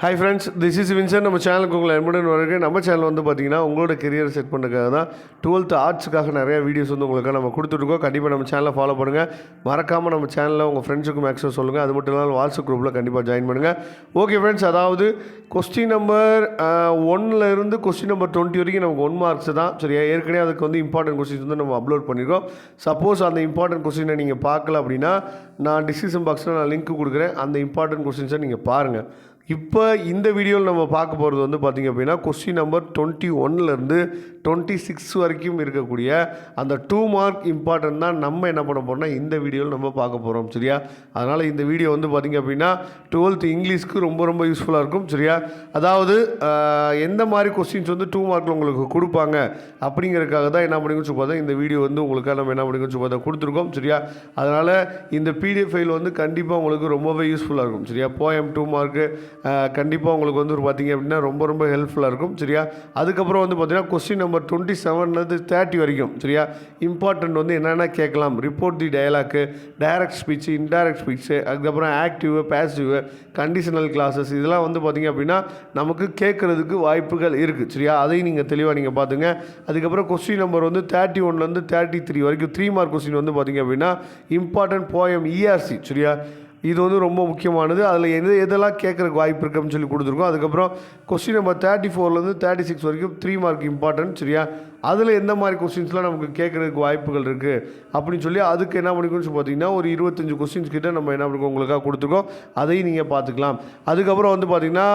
Hi friends, this is Vinson. நம்ம சேனலுக்கு உங்களை அன்புடன் வருது. நம்ம சேனல் வந்து பார்த்தீங்கன்னா உங்களோட கெரியர் செட் பண்ணுறதுக்காக தான் 12th ஆர்ட்ஸுக்காக நிறைய வீடியோஸ் வந்து உங்களுக்கு நம்ம கொடுத்துட்ருக்கோம். கண்டிப்பாக நம்ம சேனலை ஃபாலோ பண்ணுங்கள். மறக்காமல் நம்ம சேனலில் உங்கள் ஃப்ரெண்ட்ஸுக்கும் மேக்ஸிமம் சொல்லுங்கள். அது மட்டும் இல்லாமல் வாட்ஸ்அப் குரூப்பில் கண்டிப்பாக ஜாயின் பண்ணுங்கள். ஓகே ஃப்ரெண்ட்ஸ், அதாவது கொஸ்டின் நம்பர் 1 கொஸ்டின் நம்பர் 20 வரைக்கும் நமக்கு 1 மார்க்ஸ் தான். சரியா, ஏற்கனவே அதுக்கு வந்து இம்பார்ட்டன்ட் கொஸ்டின்ஸ் வந்து நம்ம அப்லோட் பண்ணியிருக்கோம். சப்போஸ் அந்த இம்பார்ட்டன்ட் கொஸ்டினை நீங்கள் பார்க்கல அப்படின்னா நான் டிஸ்கிரிப்ஷன் பாக்ஸில் நான் லிங்க் கொடுக்குறேன். அந்த இம்பார்ட்டன்ட் கொஸ்டின்ஸை நீங்கள் பாருங்கள். இப்போ இந்த வீடியோவில் நம்ம பார்க்க போகிறது வந்து பார்த்திங்க அப்படின்னா கொஸ்டின் நம்பர் 21 26 வரைக்கும் இருக்கக்கூடிய அந்த 2 மார்க் இம்பார்ட்டன்ட் தான் நம்ம என்ன பண்ண போகிறோம்னா இந்த வீடியோவில் நம்ம பார்க்க போகிறோம். சரியா, அதனால் இந்த வீடியோ வந்து பார்த்திங்க அப்படின்னா 12th இங்கிலீஷ்க்கு ரொம்ப யூஸ்ஃபுல்லாக இருக்கும். சரியா, அதாவது எந்த மாதிரி கொஸ்டின்ஸ் வந்து 2 மார்க்கில் உங்களுக்கு கொடுப்பாங்க அப்படிங்கிறதுக்காக தான் என்ன பண்ணிக்கணும் பார்த்தா இந்த வீடியோ வந்து உங்களுக்காக நம்ம என்ன பண்ணிக்கணும் பார்த்தா கொடுத்துருக்கோம். சரியா, அதனால் இந்த பிடிஎஃப் ஃபைல் வந்து கண்டிப்பாக உங்களுக்கு ரொம்பவே யூஸ்ஃபுல்லாக இருக்கும். சரியா, போயம் 2 மார்க்கு கண்டிப்பாக உங்களுக்கு வந்து பார்த்திங்க அப்படின்னா ரொம்ப ஹெல்ப்ஃபுல்லாக இருக்கும். சரியா, அதுக்கப்புறம் வந்து பார்த்திங்கன்னா கொஸ்டின் நம்பர் 27 30 வரைக்கும் சரியா இம்பார்ட்டன்ட் வந்து என்னென்ன கேட்கலாம், report the dialogue, direct speech, indirect speech, அதுக்கப்புறம் ஆக்டிவ், பேசிவ், கண்டிஷனல் கிளாஸஸ், இதெல்லாம் வந்து பார்த்திங்க அப்படின்னா நமக்கு கேட்குறதுக்கு வாய்ப்புகள் இருக்குது. சரியா, அதையும் நீங்கள் தெளிவாக நீங்கள் பார்த்துங்க. அதுக்கப்புறம் கொஸ்டின் நம்பர் வந்து 31 33 வரைக்கும் 3 மார்க் கொஸ்டின் வந்து பார்த்திங்க அப்படின்னா இம்பார்ட்டன்ட் போயம் இஆர்சி. சரியா, இது வந்து ரொம்ப முக்கியமானது. அதில் எதெல்லாம் கேட்குறக்கு வாய்ப்பு இருக்குன்னு சொல்லி கொடுத்துருக்கோம். அதுக்கப்புறம் கொஸ்டின் நம்பர் 34 36 வரைக்கும் 3 மார்க் இம்பார்ட்டன்ட். சரியா, அதில் எந்த மாதிரி கொஸ்டின்ஸ்லாம் நமக்கு கேட்குறதுக்கு வாய்ப்புகள் இருக்குது அப்படின்னு சொல்லி அதுக்கு என்ன பண்ணிக்கணும்னு பார்த்தீங்கன்னா ஒரு 25 கொஸ்டின்ஸ் கிட்ட நம்ம என்ன பண்ணிக்கோம் உங்களுக்காக கொடுத்துருக்கோம். அதையும் நீங்கள் பார்த்துக்கலாம். அதுக்கப்புறம் வந்து பார்த்திங்கன்னா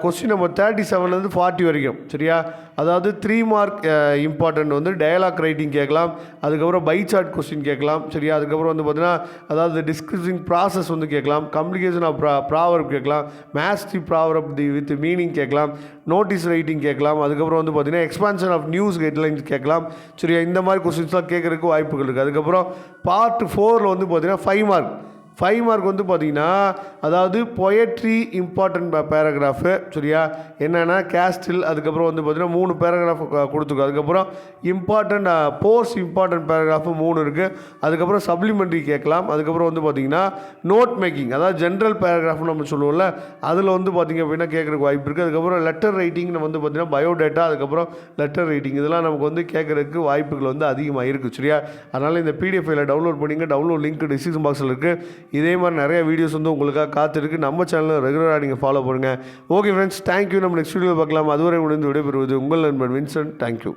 கொஸ்டின் நம்பர் 37 40 வரைக்கும். சரியா, அதாவது 3 மார்க் இம்பார்ட்டன்ட் வந்து டயலாக் ரைட்டிங் கேட்கலாம். அதுக்கப்புறம் பை சார்ட் கொஸ்டின் கேட்கலாம். சரியா, அதுக்கப்புறம் வந்து பார்த்திங்கன்னா அதாவது டிஸ்கஸிங் ப்ராசஸ் வந்து கேட்கலாம். கம்யூனிகேஷன் ஆஃப் ப்ராவர்ப் கேட்கலாம். Match the proverb with meaning கேட்கலாம். நோட்டீஸ் ரைட்டிங் கேட்கலாம். அதுக்கப்புறம் வந்து பார்த்திங்கன்னா எக்ஸ்பான்ஷன் ஆஃப் நியூஸ் கைட்லைன்ஸ் கேட்கலாம். சரியா, இந்த மாதிரி கொஸ்டின்ஸ்லாம் கேட்குறதுக்கு வாய்ப்புகள் இருக்குது. அதுக்கப்புறம் பார்ட் 4 வந்து பார்த்திங்கன்னா 5 மார்க் வந்து பார்த்திங்கன்னா அதாவது பொயட்ரி இம்பார்ட்டன்ட் பேராகிராஃபு. சரியா, என்னென்னா கேஸ்டில், அதுக்கப்புறம் வந்து பார்த்திங்கன்னா 3 பேராகிராஃப் கொடுத்துருக்கோம். அதுக்கப்புறம் இம்பார்ட்டன்ட் போஸ்ட் இம்பார்ட்டன்ட் பேராகிராஃபு 3 இருக்குது. அதுக்கப்புறம் சப்ளிமெண்ட்ரி கேட்கலாம். அதுக்கப்புறம் வந்து பார்த்திங்கன்னா நோட் மேக்கிங், அதாவது ஜென்ரல் பேராகிராஃப்னு நம்ம சொல்லுவோம்ல, அதில் வந்து பார்த்திங்க அப்படின்னா கேட்குறதுக்கு வாய்ப்பு இருக்குது. அதுக்கப்புறம் லெட்டர் ரைட்டிங் வந்து பார்த்திங்கன்னா பயோடேட்டா, அதுக்கப்புறம் லெட்டர் ரைட்டிங், இதெல்லாம் நமக்கு வந்து கேட்குறதுக்கு வாய்ப்புகள் வந்து அதிகமாக இருக்குது. சரியா, அதனால் இந்த பிடிஎஃப் ஃபைலை டவுன்லோட் பண்ணிங்க. டவுன்லோட் லிங்க் டிஸ்கிரிப்ஷன் பாக்ஸில் இருக்குது. இதே மாதிரி நிறைய வீடியோஸ் வந்து உங்களுக்காக காத்திருக்கு. நம்ம சேனலில் ரெகுலராக நீங்கள் ஃபாலோ பண்ணுங்கள். Okay friends, thank you. நம்ம நெக்ஸ்ட் வீடியோ பார்க்கலாம். அதுவரை முடிந்து விடைபெறுவது உங்கள் நண்பன் வின்சென்ட். தேங்க்யூ.